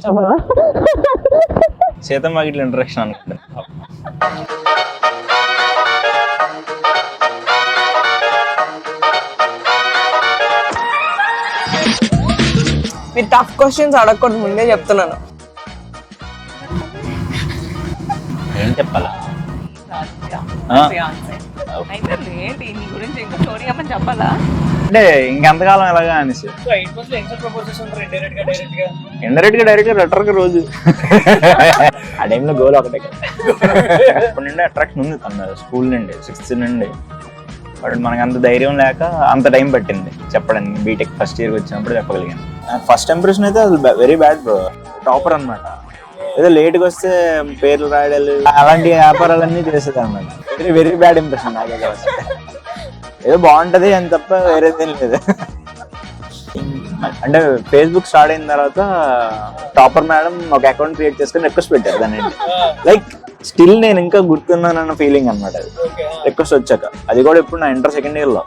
చెప్పాలా? సీతమ్మ గిట్ల ఇంట్రడక్షన్ అనుకుంటా. మీరు టఫ్ క్వశ్చన్స్ అడగకూడదు, ముందే చెప్తున్నాను. ఏం చెప్పాలా? చెప్పాలా అంటే ఇంకెంతకాలం ఎలాగా అనేసి ఇండైరెక్ట్ గా డైరెక్ట్ గా లెటర్ రోజు ఆ టైంలో గోల్ ఒకటే కదా. అప్పటి నుండి అట్రాక్షన్ ఉంది తన స్కూల్ నుండి 6th నుండి. బట్ మనకు అంత ధైర్యం లేక అంత టైం పట్టింది చెప్పడానికి. బీటెక్ ఫస్ట్ ఇయర్కి వచ్చినప్పుడు చెప్పగలిగాను. ఫస్ట్ ఇంప్రెషన్ అయితే అసలు వెరీ బ్యాడ్ బ్రో. టాపర్ అనమాట. ఏదో లేట్గా వస్తే పేర్లు రాయడాలు అలాంటి వ్యాపారాలన్నీ చేసేది అనమాట. వెరీ వెరీ బ్యాడ్ ఇంప్రెషన్ నాకైతే. ఏదో బాగుంటది అని తప్ప వేరేదేం లేదు. అంటే ఫేస్బుక్ స్టార్ట్ అయిన తర్వాత టాపర్ మేడం ఒక అకౌంట్ క్రియేట్ చేసుకుని రిక్వెస్ట్ పెట్టారు దాన్ని. లైక్ స్టిల్ నేను ఇంకా గుర్తున్నానన్న ఫీలింగ్ అనమాట. అది రిక్వెస్ట్ వచ్చాక, అది కూడా ఇప్పుడు నా ఇంటర్ సెకండ్ ఇయర్ లో.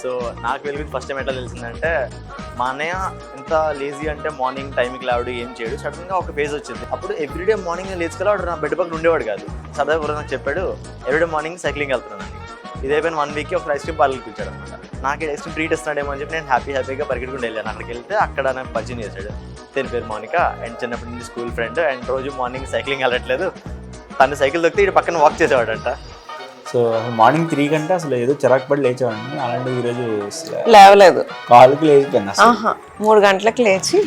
సో నాకు వెలుగు ఫస్ట్ టైం ఎట్లా తెలిసిందంటే, మా అన్నయ్య ఎంత లేజీ అంటే మార్నింగ్ టైంకి లేవడు, ఏం చేయడు. సడన్ గా ఒక ఫేజ్ వచ్చింది. అప్పుడు ఎవ్రీడే మార్నింగ్ లేచుకెళ్ళి నా బెడ్ పక్కన ఉండేవాడు కాదు. సరదాగా నాకు చెప్పాడు ఎవ్రీడే మార్నింగ్ సైక్లింగ్ వెళ్తున్నాను. ఇదైపోయిన 1 week ఒక ఐస్ క్రీమ్ పార్లర్కి పిలిచాడు అనమాట. నాకు ఐస్ క్రీమ్ ట్రీట్ ఇస్తున్నాడేమో అని చెప్పి నేను హ్యాపీగా పరిగెట్టుకుంటూ వెళ్ళాను. అక్కడికి వెళ్తే అక్కడ నాకు పరిచయం చేశాడు. తన పేరు మౌనిక అండ్ చిన్నప్పటి నుంచి స్కూల్ ఫ్రెండ్. అండ్ రోజు మార్నింగ్ సైక్లింగ్ వెళ్ళట్లేదు, తను సైకిల్ దొక్కితే ఇటు పక్కన వాక్ చేసేవాడంట. సో మార్నింగ్ 3 గంట అసలు ఏదో చిరాకు పడి లేచేవాడిని. అలాంటి ఈరోజు లేవలేదు, కాలుకి లేచిపోయింది. 3 గంటలకు లేచి,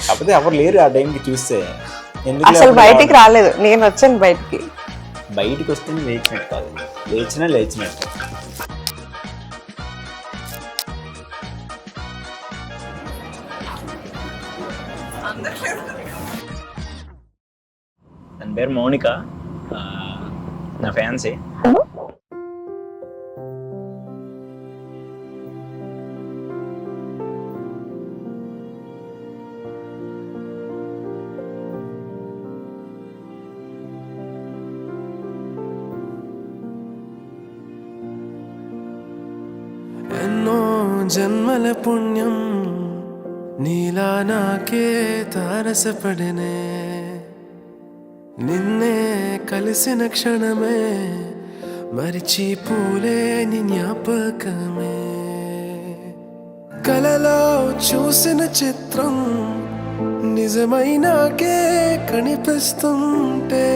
కాకపోతే ఎవరు లేరు ఆ టైంకి చూస్తే. అసలు బయటికి రాలేదు. నేను వచ్చాను బయటికి. బయటికి వస్తే లేచినట్టు కాదు, లేచినట్టు. తన పేరు మౌనిక, నా ఫ్యాన్సీ. ఎన్నో జన్మల పుణ్యం నీలా నాకే తారసపడనే, నిన్నే కలిసిన క్షణమే మరిచిపోలేని జ్ఞాపకమే. కలలో చూసిన చిత్రం నిజమై నాకే కనిపిస్తుంటే,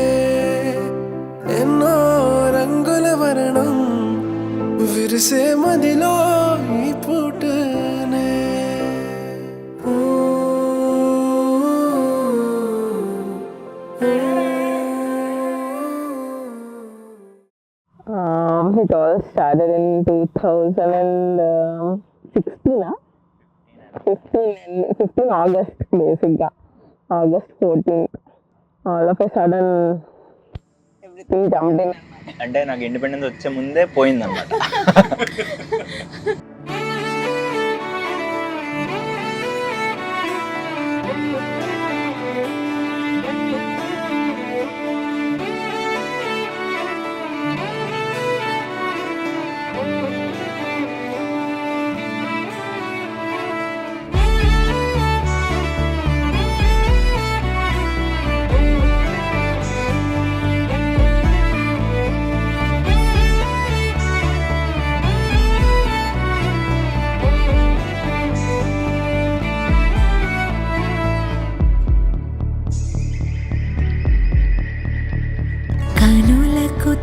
ఎన్నో రంగుల వర్ణం విరిసే మదిలో ఈ పూటనే. It all started in 2016, 15 August, basically. August 14th. All of a sudden, everything jumped in. అంటే నాకు ఇండిపెండెన్స్ వచ్చే ముందే పోయిందన్నమాట.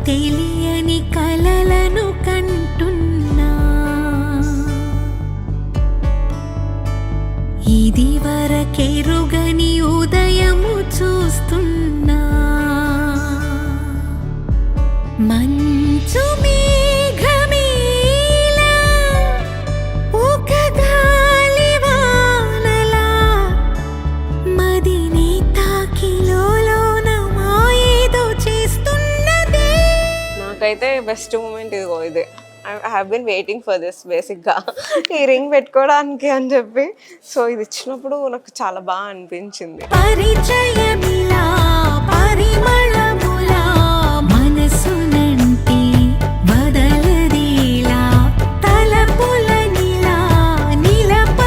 తెలియని కలలను కంటున్నా, ఇది వరకెరుగని ఉదయము చూస్తున్నా. మంచు మేఘమేలా ఒక గాలివానలా మదిని తాకిలోన మాయేదో చేస్తున్నదే. నాకైతే బెస్ట్ మూమెంట్ ఇదిగో ఇదే. I have been waiting for this బేసిక్గా, ఈ రింగ్ పెట్టుకోవడానికి అని చెప్పి. సో ఇది ఇచ్చినప్పుడు నాకు చాలా బాగా అనిపించింది. పరిచయమిలా పరిమళములా మనసునంటి బదలదేలా తలపులనిలా నిలప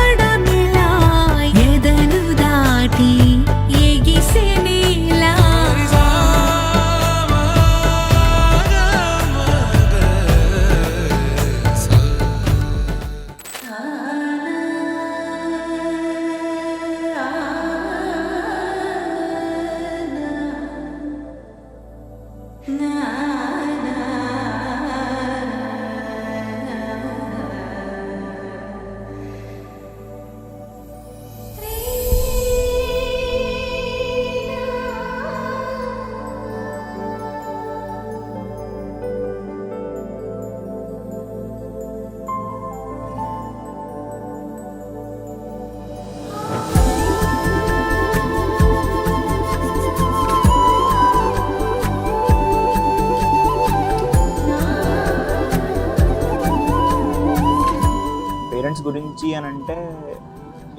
అని అంటే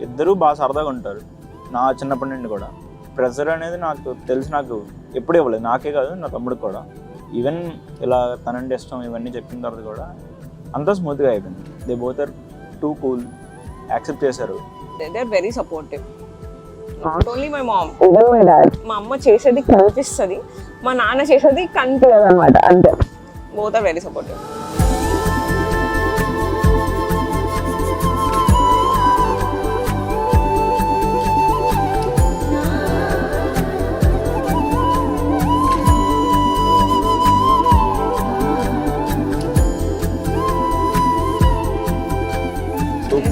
ఇద్దరూ బాగా సరదాగా ఉంటారు. నా చిన్నప్పటి నుండి కూడా ప్రెజర్ అనేది నాకు తెలిసి నాకు ఎప్పుడు ఇవ్వలేదు, నాకే కాదు నా తమ్ముడికి కూడా. ఈవెన్ ఇలా తనంటే ఇష్టం ఇవన్నీ చెప్పిన తర్వాత కూడా అంతా స్మూత్గా అయిపోయింది. They both are too cool, accept చేశారు. They are very supportive. Not only my mom, even my dad. మా అమ్మ చేసేది కనిపిస్తుంది, మా నాన్న చేసేది కనిపించదు అనమాట, అంతే. Both are very supportive.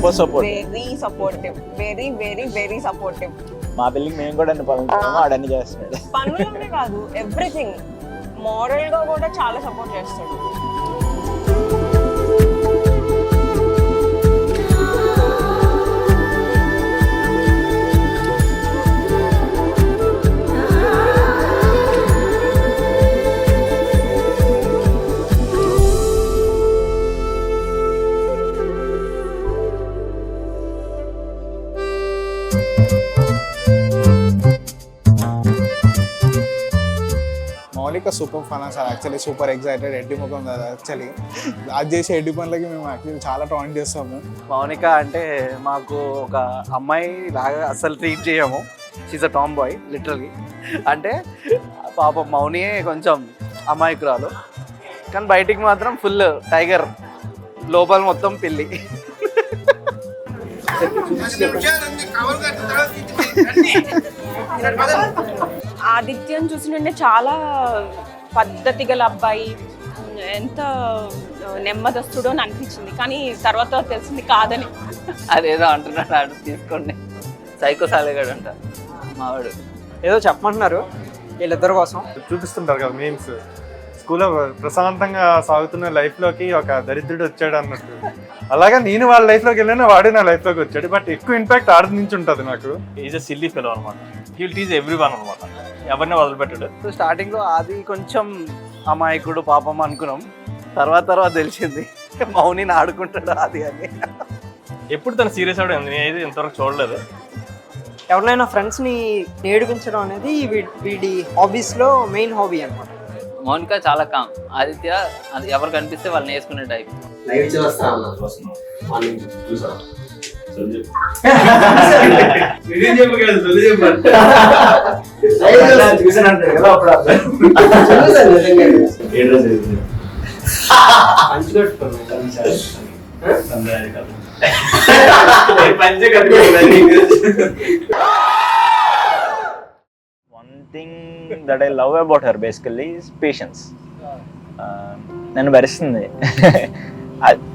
Super support, very supportive, very very very supportive. మా పెళ్ళికి మేము కూడా అన్ని పనులు ఆడన్ని చేస్తున్నాడు. పనులనే కాదు, ఎవ్రీథింగ్. మోరల్ గా కూడా చాలా సపోర్ట్ చేస్తాడు. Moulika super fun sir, actually super excited. ఎడ్డి ముఖం కదా యాక్చువల్లీ, అది చేసే ఎడ్డి పనులకి మేము యాక్చువల్లీ చాలా టాయింట్ చేస్తాము. మౌనిక అంటే మాకు ఒక అమ్మాయి లాగా అసలు ట్రీట్ చేయము. She's a tomboy literally. అంటే పాపం మౌనియే కొంచెం అమాయకురాలు, కానీ బయటికి మాత్రం ఫుల్ టైగర్, లోపల మొత్తం పిల్లి. ఆదిత్యను చూసినంటే చాలా పద్ధతి గల అబ్బాయి, ఎంత నెమ్మదస్తుడో అని అనిపించింది, కానీ తర్వాత తెలిసింది కాదని. అదేదో అంటున్నాడు, ఆడు తీసుకోండి. సైకో సాలేగాడు అంట మావాడు. ఏదో చెప్పమంటున్నారు వీళ్ళిద్దరి కోసం. చూపిస్తుంటారు కదా మీమ్స్, స్కూల్లో ప్రశాంతంగా సాగుతున్న లైఫ్లోకి ఒక దరిద్రుడు వచ్చాడు అన్నట్టు. అలాగే నేను వాళ్ళ లైఫ్లోకి వెళ్ళినా వాడే నా లైఫ్లోకి వచ్చాడు. బట్ ఎక్కువ ఇంపాక్ట్ ఆడి నుంచి ఉంటుంది నాకు. ఈజ్ అ సిల్లీ ఫెలో అనమాట. హీ విల్ టీజ్ ఎవ్రీవన్ అనమాట, ఎవరిని వదిలిపెట్టాడు. సో స్టార్టింగ్లో అది కొంచెం అమాయకుడు పాపం అనుకున్నాం, తర్వాత తెలిసింది మౌనిని ఆడుకుంటాడు అది అని. ఎప్పుడు తను సీరియస్ అవడం నేను ఇంతవరకు చూడలేదు. ఎవరినైనా ఫ్రెండ్స్ని ఏడిపించడం అనేది వీడి హాబీస్లో మెయిన్ హాబీ అనమాట. మౌనిక చాలా కామ్, ఆదిత్య అది ఎవరు కనిపిస్తే వాళ్ళని వేసుకునే type. One thing that I love about her basically is patience. నన్ను భరిస్తుంది.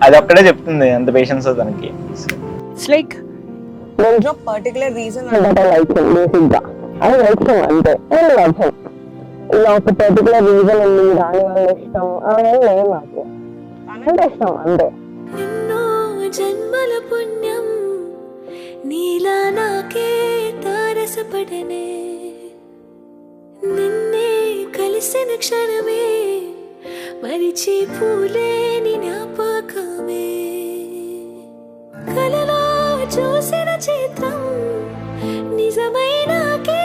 అది ఒక్కడే చెప్తుంది ఎంత పేషెన్స్ తనకి. It's like there's no particular reason that I like him. బేసిక్గా I like him అంతే, I love him. ఇలా ఒక పర్టికులర్ రీజన్ ఉంది, దాని వల్ల ఇష్టం అవన్నీ లేదు నాకు, అంటే ఇష్టం అంతే. ఎన్నో జన్మల పుణ్యం నీలా నాకే తారసపడనే, నిన్నే కలిసిన క్షణమే మరిచి పూలేని జ్ఞాపకమే, కలలో చూసిన చిత్రం నిజమైనాకే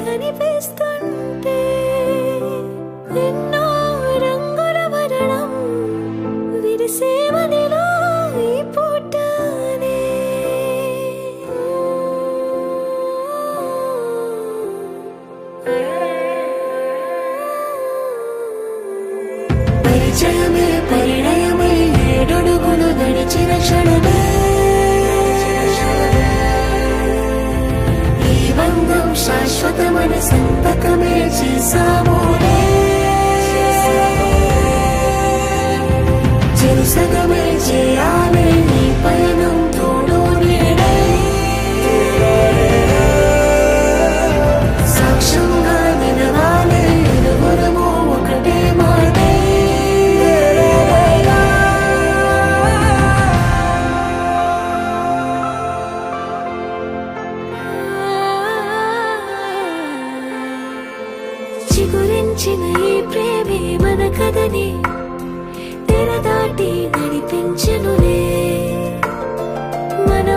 కనిపిస్తుంటే, ఎన్నో రంగుల వర్ణం విరిసేవనిలో ఈ పూటనే. పరిచయమే పరిణయమై ఏడడుగులు నడిచిన క్షణమే, ఈ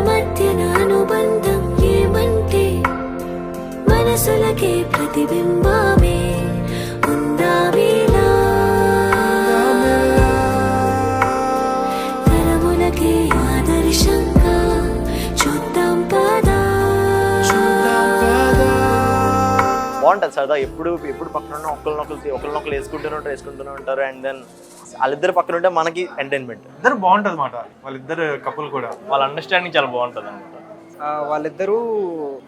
మధ్యన అనుబంధం ఏమంటే మనసులకే ప్రతిబింబమే ఉందావేలా తరములకే ఆదర్శంగా చూద్దాం పదా. బాగుంటుంది సరదా. ఎప్పుడు పక్కన ఒకరినొకరు వేసుకుంటూనే ఉంటారు. అండ్ దెన్ వాళ్ళిద్దరు పక్కన ఉంటే మనకి ఎంటర్టైన్మెంట్. ఇద్దరు బాగుంటుంది అన్నమాట, వాళ్ళిద్దరు కపుల్ కూడా. వాళ్ళ అండర్స్టాండింగ్ చాలా బాగుంటుంది అనమాట. వాళ్ళిద్దరూ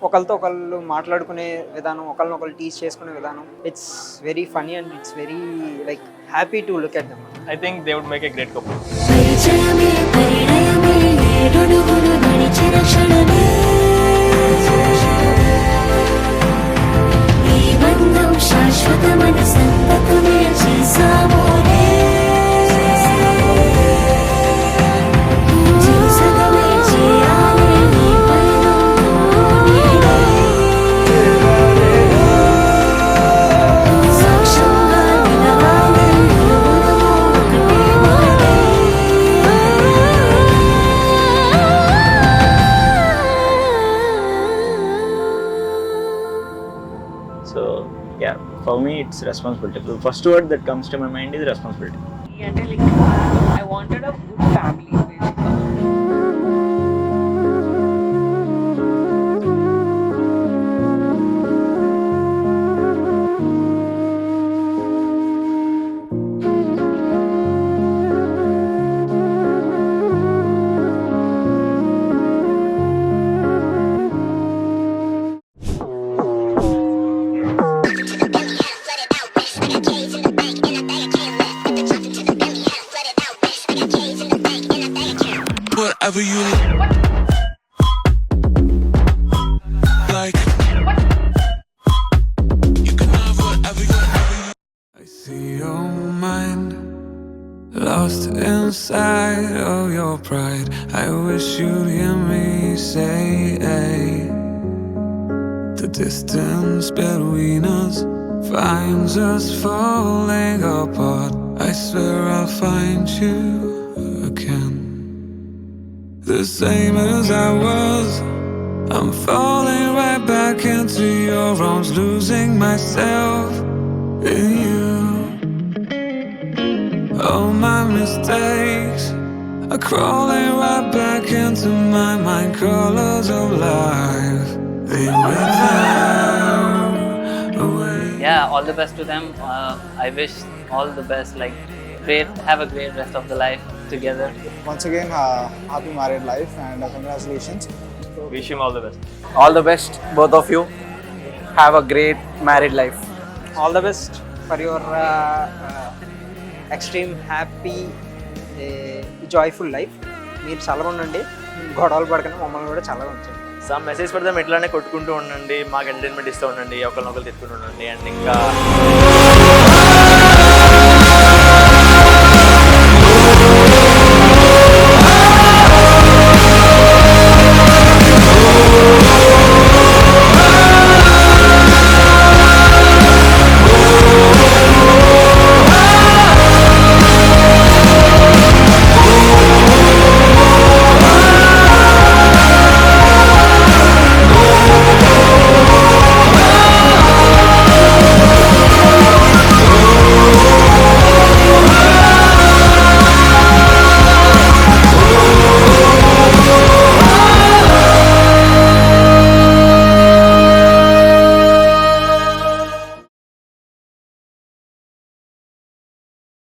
ఒకరితో ఒకళ్ళు మాట్లాడుకునే విధానం, ఒకరినొకరు టీచ్ చేసుకునే విధానం, it's very funny and it's very like happy to look at them. I think they would make a great couple. పరిచయమే పరిణయమే ఏడడుగులు నడిచిన క్షణమే ఈ బంధం శాశ్వతమని సంతకమే చేసామోనే చేసగమే చేయాలి నీ పైన సాక్ష్యంగా నిలవాలి ఒకటే మాటే. So yeah, for me it's responsibility. The first word that comes to my mind is responsibility. అంటే like I wanted a good family. Whatever you like, you can have whatever you. I see your mind lost inside of your pride. I wish you'd hear me say, the distance between us finds us falling apart. I swear I'll find you again, the same as I was. I'm falling right back into your arms, losing myself in you. All my mistakes are crawling right back into my mind. Colors of life, they wither away. Yeah, all the best to them. I wish all the best, like have a great rest of the life together. Once again, happy married life and congratulations. Wish him all the best. All the best, both of you. Have a great married life. All the best for your extreme happy joyful life. మీరు చల్లగా ఉండండి, గొడవలు పడకండి, మమ్మల్ని కూడా చల్లగా ఉంచండి. Some message పెడదాం, ఇట్లానే కొట్టుకుంటూ ఉండండి, మాకు ఎంటర్టైన్మెంట్ ఇస్తూ ఉండండి, ఒకరినొకరు తిట్టుకుంటూ ఉండండి. అండ్ ఇంకా